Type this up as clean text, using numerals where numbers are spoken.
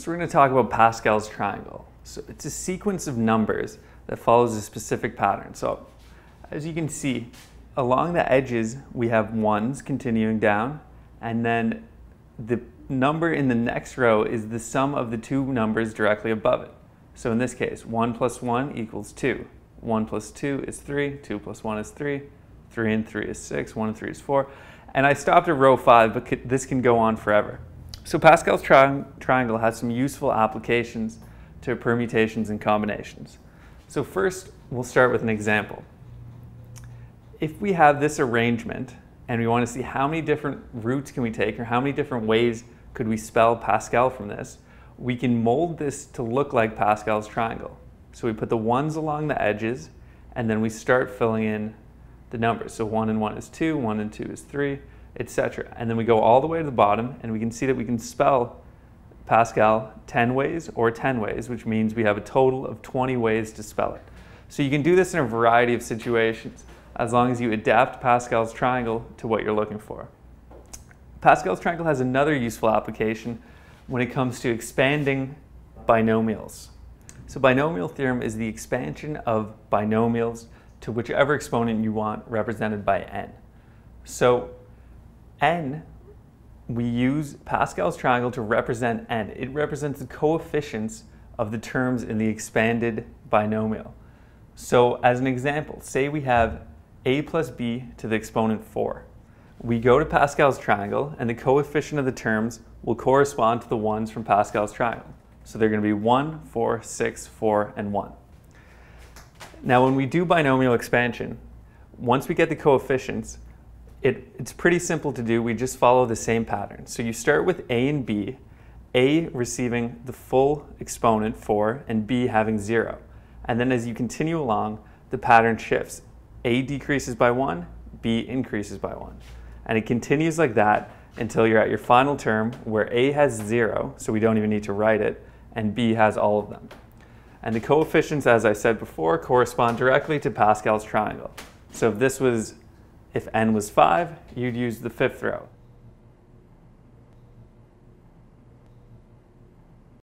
So we're going to talk about Pascal's triangle. So it's a sequence of numbers that follows a specific pattern. So as you can see, along the edges we have ones continuing down, and then the number in the next row is the sum of the two numbers directly above it. So in this case, 1 plus 1 equals 2. 1 plus 2 is 3, 2 plus 1 is 3, 3 and 3 is 6, 1 and 3 is 4. And I stopped at row 5, but this can go on forever. So Pascal's triangle has some useful applications to permutations and combinations. So first, we'll start with an example. If we have this arrangement and we want to see how many different routes can we take, or how many different ways could we spell Pascal from this, we can mold this to look like Pascal's triangle. So we put the ones along the edges, and then we start filling in the numbers. So 1 and 1 is 2, 1 and 2 is 3, etc. And then we go all the way to the bottom, and we can see that we can spell Pascal 10 ways or 10 ways, which means we have a total of 20 ways to spell it. So you can do this in a variety of situations, as long as you adapt Pascal's triangle to what you're looking for. Pascal's triangle has another useful application when it comes to expanding binomials. So binomial theorem is the expansion of binomials to whichever exponent you want, represented by n. So n, we use Pascal's triangle to represent n. It represents the coefficients of the terms in the expanded binomial. So as an example, say we have a plus b to the exponent 4. We go to Pascal's triangle, and the coefficient of the terms will correspond to the ones from Pascal's triangle. So they're going to be 1, 4, 6, 4, and 1. Now when we do binomial expansion, once we get the coefficients, it's pretty simple to do. We just follow the same pattern. So you start with a and b, a receiving the full exponent 4 and b having 0. And then as you continue along, the pattern shifts. A decreases by 1, b increases by 1. And it continues like that until you're at your final term where a has 0, so we don't even need to write it, and b has all of them. And the coefficients, as I said before, correspond directly to Pascal's triangle. So if n was 5, you'd use the 5th row.